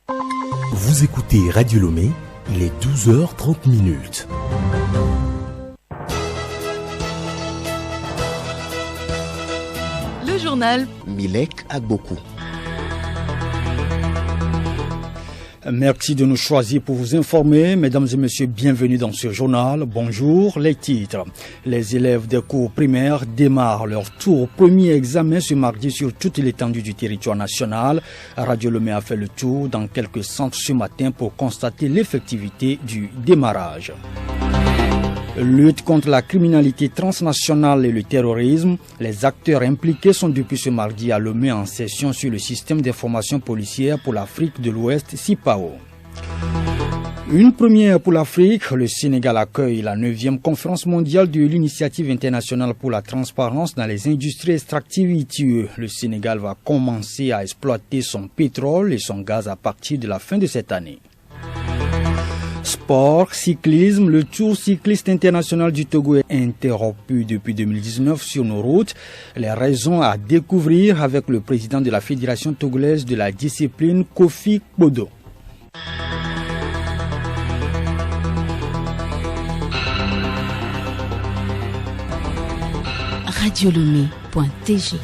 Vous écoutez Radio Lomé, il est 12h30. Le journal Milek Agbokou. Merci de nous choisir pour vous informer. Mesdames et messieurs, bienvenue dans ce journal. Bonjour, les titres. Les élèves des cours primaires démarrent leur tour premier examen ce mardi sur toute l'étendue du territoire national. Radio Lomé a fait le tour dans quelques centres ce matin pour constater l'effectivité du démarrage. Lutte contre la criminalité transnationale et le terrorisme. Les acteurs impliqués sont depuis ce mardi à Lomé en session sur le système d'information policière pour l'Afrique de l'Ouest, CIPAO. Une première pour l'Afrique, le Sénégal accueille la 9e conférence mondiale de l'Initiative internationale pour la transparence dans les industries extractives ITIE. Le Sénégal va commencer à exploiter son pétrole et son gaz à partir de la fin de cette année. Sport, cyclisme, le Tour cycliste international du Togo est interrompu depuis 2019 sur nos routes. Les raisons à découvrir avec le président de la Fédération togolaise de la discipline, Kofi Bodo. radiolomé.tg.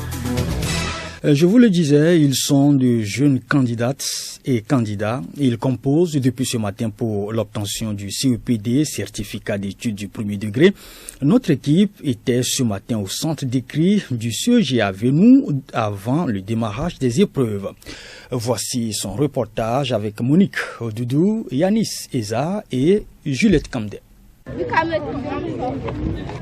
Je vous le disais, ils sont de jeunes candidates et candidats. Ils composent depuis ce matin pour l'obtention du CEPD, certificat d'études du premier degré. Notre équipe était ce matin au centre d'écrit du CEG à Venou avant le démarrage des épreuves. Voici son reportage avec Monique Odoudou, Yanis Eza et Juliette Kamde.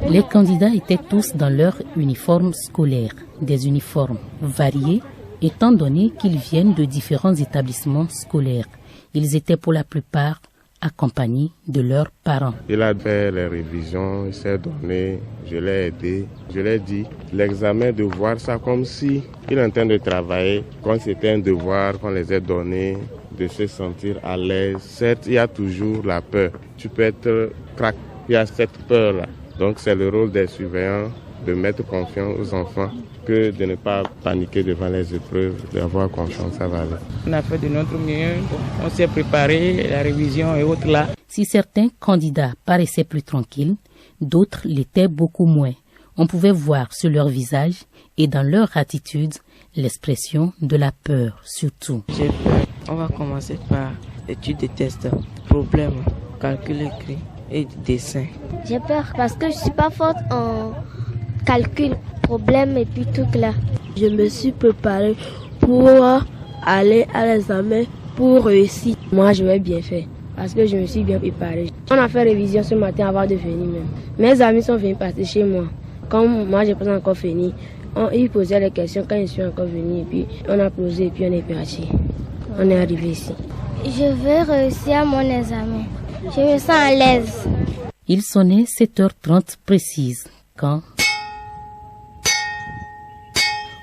Les candidats étaient tous dans leur uniforme scolaire, des uniformes variés étant donné qu'ils viennent de différents établissements scolaires. Ils étaient pour la plupart accompagnés de leurs parents. Il a fait les révisions, il s'est donné, je l'ai aidé, je l'ai dit. L'examen, de voir ça comme si il est en train de travailler, comme c'était un devoir qu'on les ait donnés, de se sentir à l'aise. Certes, il y a toujours la peur. Tu peux être crack, il y a cette peur-là. Donc c'est le rôle des surveillants de mettre confiance aux enfants que de ne pas paniquer devant les épreuves, d'avoir confiance, ça va aller. On a fait de notre mieux, on s'est préparé, la révision et autres là. Si certains candidats paraissaient plus tranquilles, d'autres l'étaient beaucoup moins. On pouvait voir sur leur visage et dans leur attitude l'expression de la peur surtout. J'ai peur. On va commencer par l'étude des tests, problème, calcul écrit et dessin. J'ai peur parce que je suis pas forte en calcul, problème et puis tout là. Je me suis préparée pour aller à l'examen pour réussir. Moi, je vais bien faire parce que je me suis bien préparée. On a fait révision ce matin avant de venir même. Mes amis sont venus passer chez moi. Comme moi, je n'ai pas encore fini, ils posaient les questions quand je suis encore venue et puis on a posé et puis on est parti. On est arrivé ici. Je vais réussir mon examen. Je me sens à l'aise. Il sonnait 7h30 précise quand...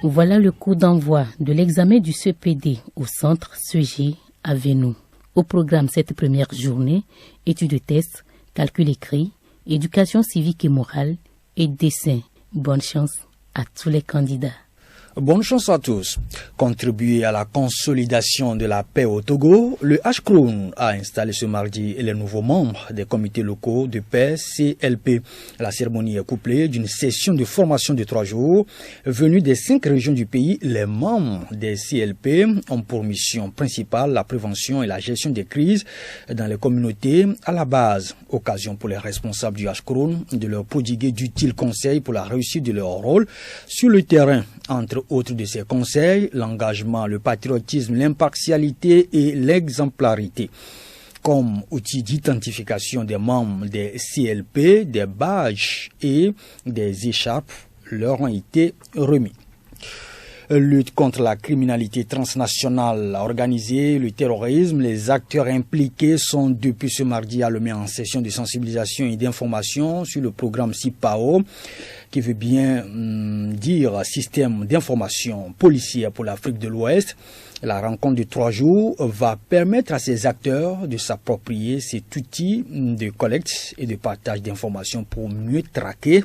Voilà le coup d'envoi de l'examen du CEPD au centre CEG à Venou. Au programme cette première journée, études de tests, calcul écrit, éducation civique et morale et dessin. Bonne chance à tous les candidats. Bonne chance à tous. Contribuer à la consolidation de la paix au Togo, le HCROUN a installé ce mardi les nouveaux membres des comités locaux de paix CLP. La cérémonie est couplée d'une session de formation de 3 jours. Venus des 5 régions du pays, les membres des CLP ont pour mission principale la prévention et la gestion des crises dans les communautés à la base. Occasion pour les responsables du HCROUN de leur prodiguer d'utiles conseils pour la réussite de leur rôle sur le terrain. Entre autres de ces conseils, l'engagement, le patriotisme, l'impartialité et l'exemplarité. Comme outil d'identification des membres des CLP, des badges et des écharpes leur ont été remis. Lutte contre la criminalité transnationale organisée, le terrorisme, les acteurs impliqués sont depuis ce mardi à Lomé en session de sensibilisation et d'information sur le programme CIPAO, qui veut bien dire système d'information policière pour l'Afrique de l'Ouest. La rencontre de 3 jours va permettre à ces acteurs de s'approprier cet outil de collecte et de partage d'informations pour mieux traquer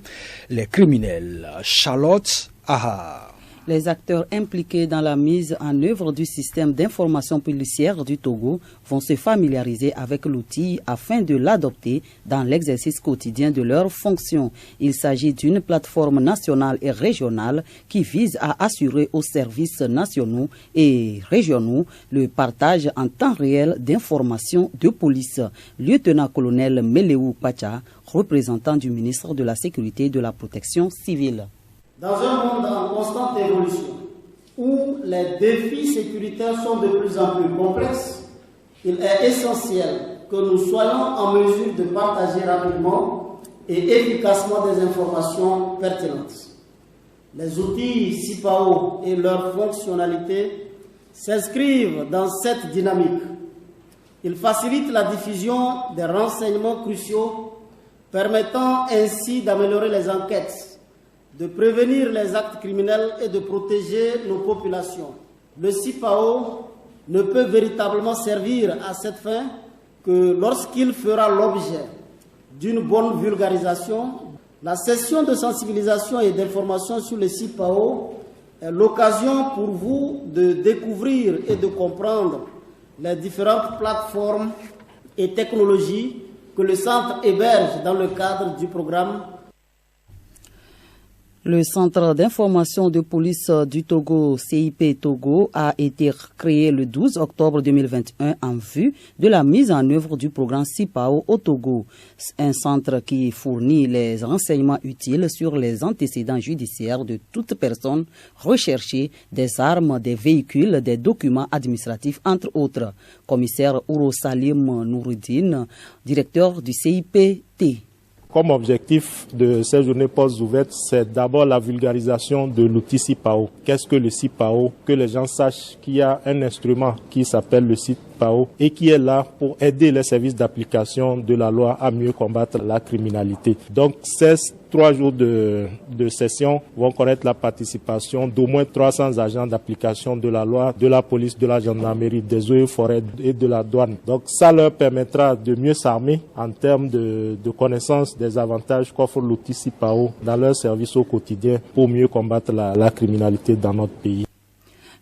les criminels. Charlotte Aha. Les acteurs impliqués dans la mise en œuvre du système d'information policière du Togo vont se familiariser avec l'outil afin de l'adopter dans l'exercice quotidien de leurs fonctions. Il s'agit d'une plateforme nationale et régionale qui vise à assurer aux services nationaux et régionaux le partage en temps réel d'informations de police. Lieutenant-colonel Meleou Pacha, représentant du ministre de la Sécurité et de la Protection civile. Dans un monde en constante évolution, où les défis sécuritaires sont de plus en plus complexes, il est essentiel que nous soyons en mesure de partager rapidement et efficacement des informations pertinentes. Les outils CIPAO et leurs fonctionnalités s'inscrivent dans cette dynamique. Ils facilitent la diffusion des renseignements cruciaux, permettant ainsi d'améliorer les enquêtes, de prévenir les actes criminels et de protéger nos populations. Le CIPAO ne peut véritablement servir à cette fin que lorsqu'il fera l'objet d'une bonne vulgarisation. La session de sensibilisation et d'information sur le CIPAO est l'occasion pour vous de découvrir et de comprendre les différentes plateformes et technologies que le centre héberge dans le cadre du programme. Le Centre d'information de police du Togo, CIP Togo, a été créé le 12 octobre 2021 en vue de la mise en œuvre du programme CIPAO au Togo. Un centre qui fournit les renseignements utiles sur les antécédents judiciaires de toute personne recherchée, des armes, des véhicules, des documents administratifs, entre autres. Commissaire Ouro Salim Nouroudine, directeur du CIPT. Comme objectif de ces journées postes ouvertes, c'est d'abord la vulgarisation de l'outil CIPAO. Qu'est-ce que le CIPAO? Que les gens sachent qu'il y a un instrument qui s'appelle le CIPAO et qui est là pour aider les services d'application de la loi à mieux combattre la criminalité. Donc, ces 3 jours de session vont connaître la participation d'au moins 300 agents d'application de la loi, de la police, de la gendarmerie, des eaux et forêts et de la douane. Donc ça leur permettra de mieux s'armer en termes de connaissance des avantages qu'offre l'outil CIPAO dans leur service au quotidien pour mieux combattre la criminalité dans notre pays.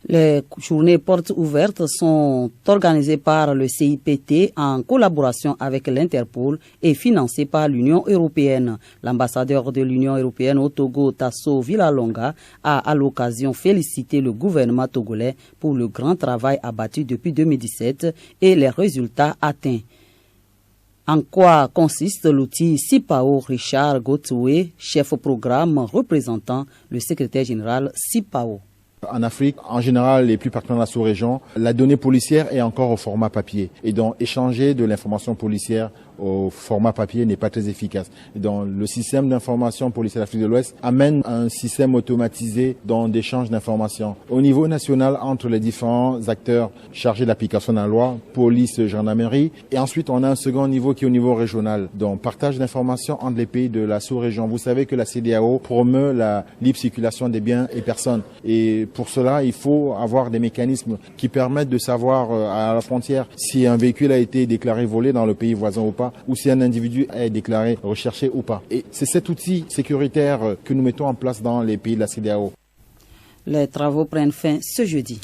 Les journées portes ouvertes sont organisées par le CIPT en collaboration avec l'Interpol et financées par l'Union européenne. L'ambassadeur de l'Union européenne au Togo, Tasso Villalonga, a à l'occasion félicité le gouvernement togolais pour le grand travail abattu depuis 2017 et les résultats atteints. En quoi consiste l'outil CIPAO? Richard Gotoué, chef programme représentant le secrétaire général CIPAO. En Afrique, en général, et plus particulièrement dans la sous-région, la donnée policière est encore au format papier. Et donc, échanger de l'information policière au format papier n'est pas très efficace. Et donc, le système d'information policière d'Afrique de l'Ouest amène un système automatisé d'échange d'informations. Au niveau national, entre les différents acteurs chargés de l'application de la loi, police, gendarmerie, et ensuite on a un second niveau qui est au niveau régional, donc partage d'informations entre les pays de la sous-région. Vous savez que la CEDEAO promeut la libre circulation des biens et personnes. Et pour cela, il faut avoir des mécanismes qui permettent de savoir à la frontière si un véhicule a été déclaré volé dans le pays voisin ou pas, ou si un individu est déclaré recherché ou pas. Et c'est cet outil sécuritaire que nous mettons en place dans les pays de la CEDEAO. Les travaux prennent fin ce jeudi.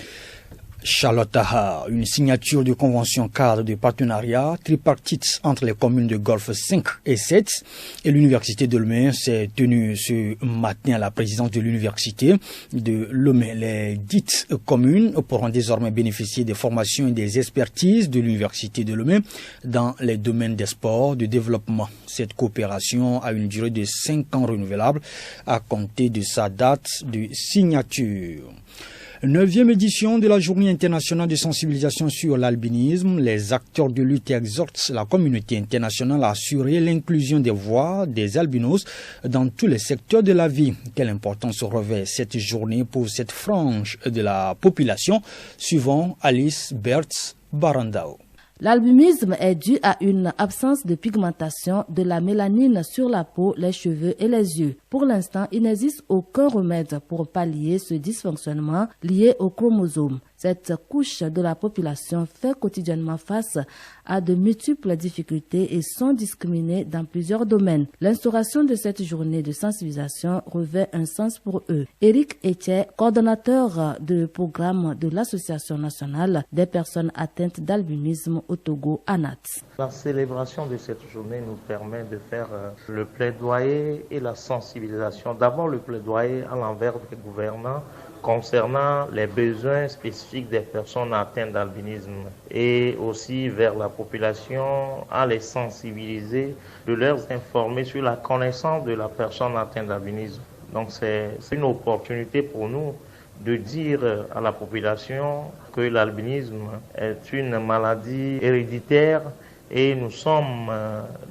Charlotte Taha, une signature de convention cadre de partenariat tripartite entre les communes de Golfe 5 et 7 et l'université de Lomé s'est tenue ce matin à la présidence de l'université de Lomé. Les dites communes pourront désormais bénéficier des formations et des expertises de l'université de Lomé dans les domaines des sports, de développement. Cette coopération a une durée de 5 ans renouvelable à compter de sa date de signature. 9e édition de la Journée internationale de sensibilisation sur l'albinisme. Les acteurs de lutte exhortent la communauté internationale à assurer l'inclusion des voix des albinos dans tous les secteurs de la vie. Quelle importance revêt cette journée pour cette frange de la population? Suivant Alice Bertz Barandao. L'albinisme est dû à une absence de pigmentation de la mélanine sur la peau, les cheveux et les yeux. Pour l'instant, il n'existe aucun remède pour pallier ce dysfonctionnement lié aux chromosomes. Cette couche de la population fait quotidiennement face à de multiples difficultés et sont discriminés dans plusieurs domaines. L'instauration de cette journée de sensibilisation revêt un sens pour eux. Éric Etier, coordonnateur du programme de l'Association nationale des personnes atteintes d'albinisme au Togo, ANAT. La célébration de cette journée nous permet de faire le plaidoyer et la sensibilisation. D'abord le plaidoyer à l'envers des gouvernants concernant les besoins spécifiques des personnes atteintes d'albinisme et aussi vers la population à les sensibiliser, de leur informer sur la connaissance de la personne atteinte d'albinisme. Donc c'est une opportunité pour nous de dire à la population que l'albinisme est une maladie héréditaire et nous sommes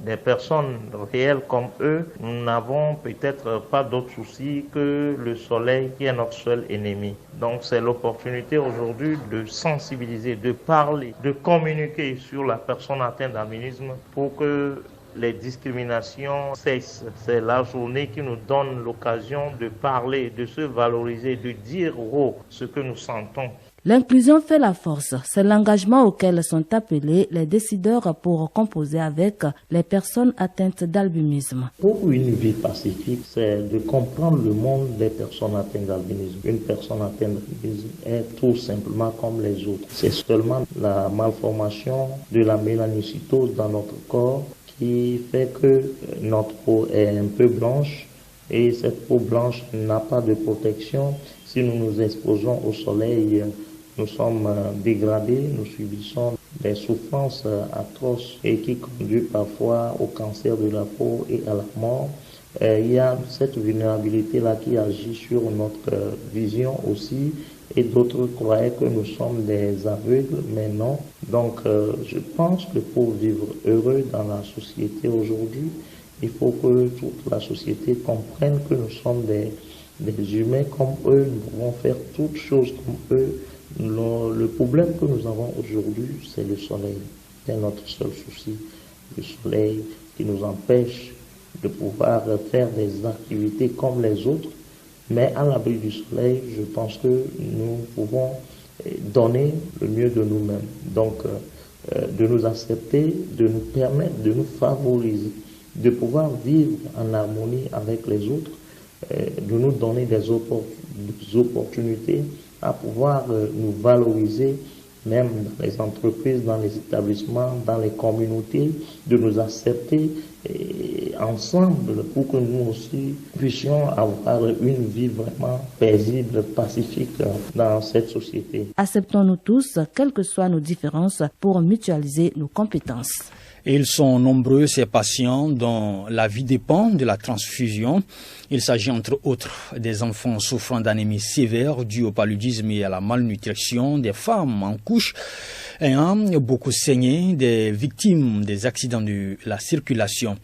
des personnes réelles comme eux. Nous n'avons peut-être pas d'autre souci que le soleil qui est notre seul ennemi. Donc c'est l'opportunité aujourd'hui de sensibiliser, de parler, de communiquer sur la personne atteinte d'albinisme pour que les discriminations cessent. C'est la journée qui nous donne l'occasion de parler, de se valoriser, de dire haut ce que nous sentons. L'inclusion fait la force. C'est l'engagement auquel sont appelés les décideurs pour composer avec les personnes atteintes d'albinisme. Pour une vie pacifique, c'est de comprendre le monde des personnes atteintes d'albinisme. Une personne atteinte d'albinisme est tout simplement comme les autres. C'est seulement la malformation de la mélanocytose dans notre corps qui fait que notre peau est un peu blanche et cette peau blanche n'a pas de protection. Si nous nous exposons au soleil, nous sommes dégradés, nous subissons des souffrances atroces et qui conduisent parfois au cancer de la peau et à la mort. Il y a cette vulnérabilité-là qui agit sur notre vision aussi. Et d'autres croyaient que nous sommes des aveugles, mais non. Donc je pense que pour vivre heureux dans la société aujourd'hui, il faut que toute la société comprenne que nous sommes des humains comme eux, nous pouvons faire toutes choses comme eux. Le problème que nous avons aujourd'hui, c'est le soleil. C'est notre seul souci. Le soleil qui nous empêche de pouvoir faire des activités comme les autres. Mais à l'abri du soleil, je pense que nous pouvons donner le mieux de nous-mêmes. Donc, de nous accepter, de nous permettre, de nous favoriser, de pouvoir vivre en harmonie avec les autres, de nous donner des opportunités à pouvoir nous valoriser, même dans les entreprises, dans les établissements, dans les communautés, de nous accepter ensemble pour que nous aussi puissions avoir une vie vraiment paisible, pacifique dans cette société. Acceptons-nous tous, quelles que soient nos différences, pour mutualiser nos compétences. Et ils sont nombreux, ces patients, dont la vie dépend de la transfusion. Il s'agit entre autres des enfants souffrant d'anémie sévère due au paludisme et à la malnutrition, des femmes en couche ayant beaucoup saigné, des victimes des accidents de la circulation.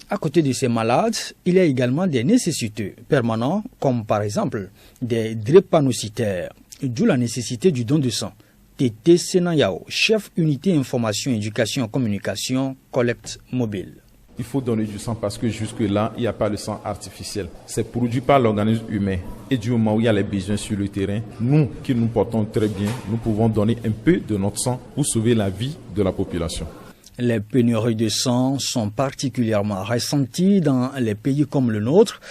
À côté de ces malades, il y a également des nécessiteux permanents, comme par exemple des drépanocytaires, d'où la nécessité du don de sang. Tété Senayao, chef unité information, éducation et communication, collecte mobile. Il faut donner du sang parce que jusque-là, il n'y a pas de sang artificiel. C'est produit par l'organisme humain. Et du moment où il y a les besoins sur le terrain, nous qui nous portons très bien, nous pouvons donner un peu de notre sang pour sauver la vie de la population. Les pénuries de sang sont particulièrement ressenties dans les pays comme le nôtre.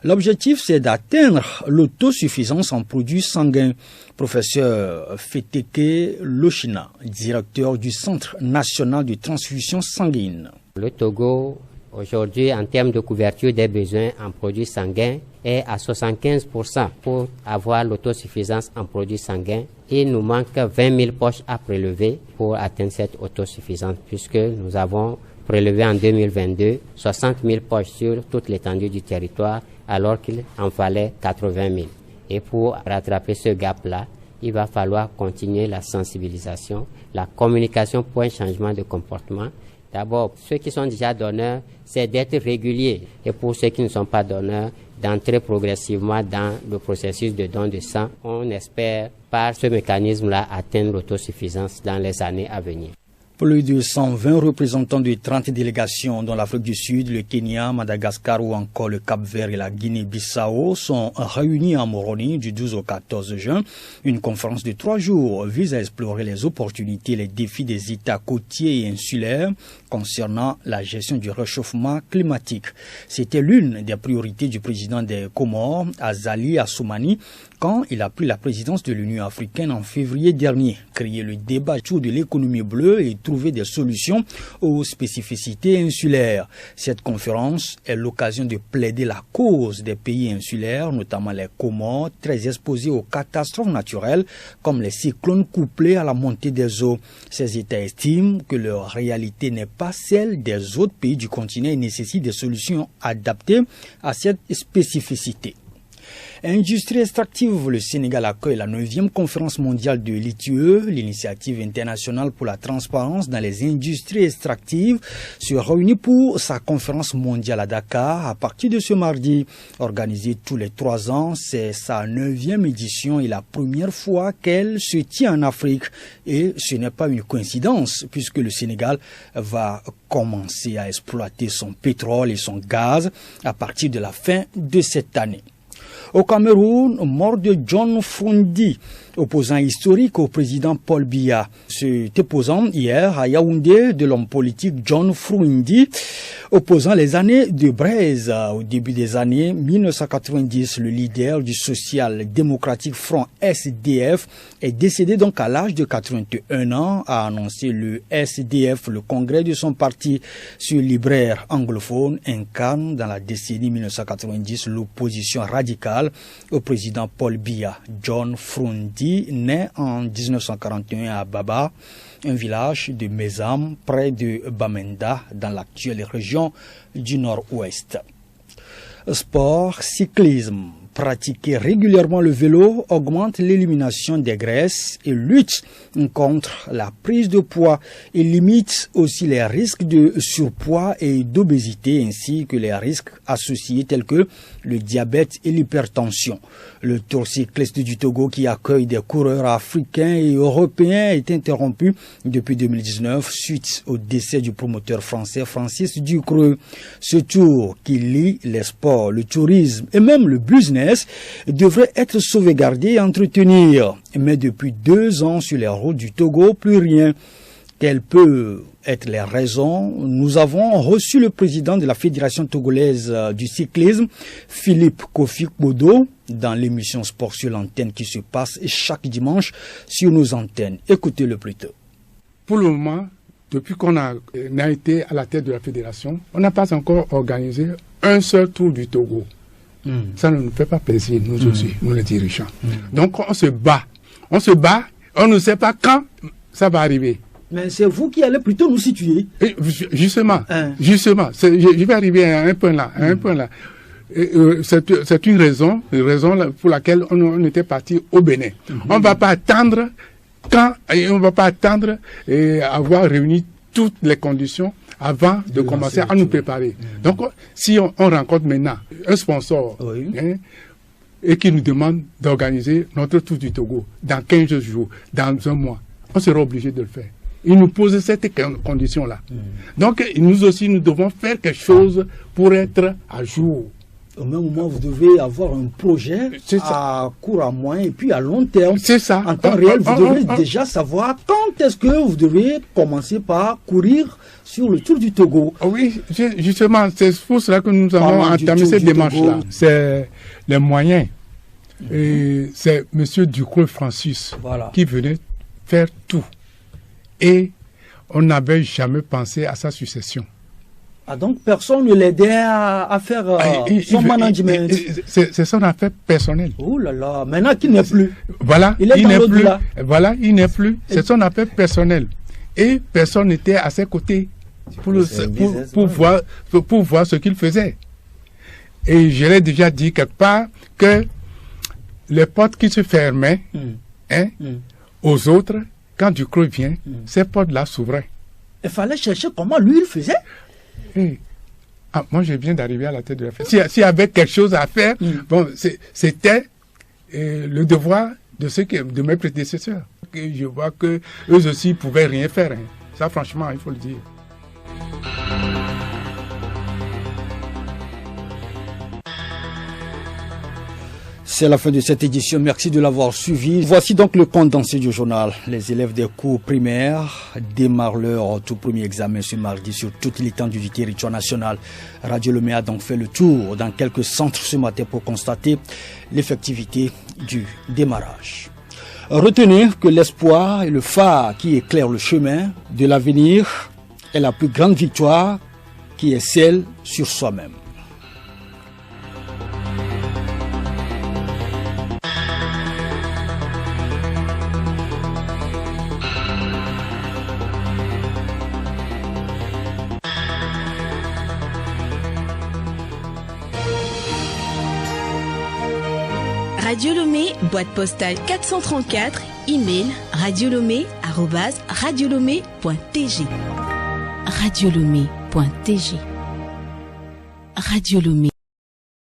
L'objectif, c'est d'atteindre l'autosuffisance en produits sanguins. Professeur Feteke Lochina, directeur du Centre national de transfusion sanguine. Le Togo, aujourd'hui, en termes de couverture des besoins en produits sanguins, est à 75% pour avoir l'autosuffisance en produits sanguins. Il nous manque 20 000 poches à prélever pour atteindre cette autosuffisance, puisque nous avons prélevé en 2022 60 000 poches sur toute l'étendue du territoire, alors qu'il en fallait 80 000. Et pour rattraper ce gap-là, il va falloir continuer la sensibilisation, la communication pour un changement de comportement. D'abord, ceux qui sont déjà donneurs, c'est d'être réguliers. Et pour ceux qui ne sont pas donneurs, d'entrer progressivement dans le processus de don de sang. On espère, par ce mécanisme-là, atteindre l'autosuffisance dans les années à venir. Plus de 120 représentants de 30 délégations dont l'Afrique du Sud, le Kenya, Madagascar ou encore le Cap-Vert et la Guinée-Bissau sont réunis en Moroni du 12 au 14 juin. Une conférence de 3 jours vise à explorer les opportunités et les défis des États côtiers et insulaires concernant la gestion du réchauffement climatique. C'était l'une des priorités du président des Comores, Azali Assoumani, quand il a pris la présidence de l'Union africaine en février dernier. Créer le débat autour de l'économie bleue et trouver des solutions aux spécificités insulaires. Cette conférence est l'occasion de plaider la cause des pays insulaires, notamment les Comores, très exposés aux catastrophes naturelles comme les cyclones couplés à la montée des eaux. Ces États estiment que leur réalité n'est pas celle des autres pays du continent et nécessite des solutions adaptées à cette spécificité. Industrie extractive, le Sénégal accueille la 9e conférence mondiale de l'ITIE, l'initiative internationale pour la transparence dans les industries extractives, se réunit pour sa conférence mondiale à Dakar à partir de ce mardi. Organisée tous les 3 ans, c'est sa 9e édition et la première fois qu'elle se tient en Afrique. Et ce n'est pas une coïncidence puisque le Sénégal va commencer à exploiter son pétrole et son gaz à partir de la fin de cette année. Au Cameroun, mort de John Frundi, opposant historique au président Paul Biya. Cet opposant hier à Yaoundé de l'homme politique John Frundi, opposant les années de braise. Au début des années 1990, le leader du social-démocratique Front SDF est décédé donc à l'âge de 81 ans, a annoncé le SDF, le congrès de son parti. Ce libraire anglophone incarne dans la décennie 1990 l'opposition radicale au président Paul Biya. John Frundi, né en 1941 à Baba, un village de Mezam, près de Bamenda, dans l'actuelle région du Nord-Ouest. Sport, cyclisme. Pratiquer régulièrement le vélo augmente l'élimination des graisses et lutte contre la prise de poids et limite aussi les risques de surpoids et d'obésité ainsi que les risques associés tels que le diabète et l'hypertension. Le Tour cycliste du Togo qui accueille des coureurs africains et européens est interrompu depuis 2019 suite au décès du promoteur français Francis Ducreux. Ce tour qui lie les sports, le tourisme et même le business devrait être sauvegardé et entretenu. Mais depuis 2 ans sur les routes du Togo, plus rien. Quelles peuvent être les raisons? Nous avons reçu le président de la Fédération togolaise du cyclisme, Philippe Kofi Bodo, dans l'émission Sport sur l'antenne qui se passe chaque dimanche sur nos antennes. Écoutez-le plus tôt. Pour le moment, depuis qu'on a été à la tête de la fédération, on n'a pas encore organisé un seul tour du Togo. Ça ne nous fait pas plaisir, nous aussi, nous les dirigeants. Donc on se bat, on ne sait pas quand ça va arriver. Mais c'est vous qui allez plutôt nous situer. Et justement, je vais arriver à un point là, c'est une raison pour laquelle on était parti au Bénin. On ne va pas attendre avoir réuni toutes les conditions avant de commencer à nous préparer. Donc, si on rencontre maintenant un sponsor et qui nous demande d'organiser notre tour du Togo dans 15 jours, dans 1 mois, on sera obligé de le faire. Il nous pose cette condition-là. Donc, nous aussi, nous devons faire quelque chose pour être à jour. Au même moment, vous devez avoir un projet à court, à moyen et puis à long terme. C'est ça. En temps réel, vous devez déjà savoir quand est-ce que vous devez commencer par courir sur le Tour du Togo. Oui, justement, c'est pour cela que nous avons entamé cette démarche-là. C'est les moyens. Et c'est M. Ducreux Francis qui venait faire tout. Et on n'avait jamais pensé à sa succession. Ah, donc personne ne l'aidait à faire son management. C'est son affaire personnelle. Oh là là, maintenant qu'il n'est plus. Voilà, il n'est plus. C'est son affaire personnelle. Et personne n'était à ses côtés pour voir ce qu'il faisait. Et je l'ai déjà dit quelque part que les portes qui se fermaient aux autres, quand Ducreux vient, ces portes-là s'ouvraient. Il fallait chercher comment lui il faisait. Moi, je viens d'arriver à la tête de la fête. S'il y avait quelque chose à faire, bon, c'était le devoir de mes prédécesseurs. Je vois que eux aussi pouvaient rien faire. Ça, franchement, il faut le dire. C'est la fin de cette édition. Merci de l'avoir suivi. Voici donc le condensé du journal. Les élèves des cours primaires démarrent leur tout premier examen ce mardi sur toute l'étendue du territoire national. Radio Lomé a donc fait le tour dans quelques centres ce matin pour constater l'effectivité du démarrage. Retenez que l'espoir est le phare qui éclaire le chemin de l'avenir est la plus grande victoire qui est celle sur soi-même. Radio Lomé, boîte postale 434, email radiolomé@radiolomé.tg. radiolomé.tg. Radio Lomé.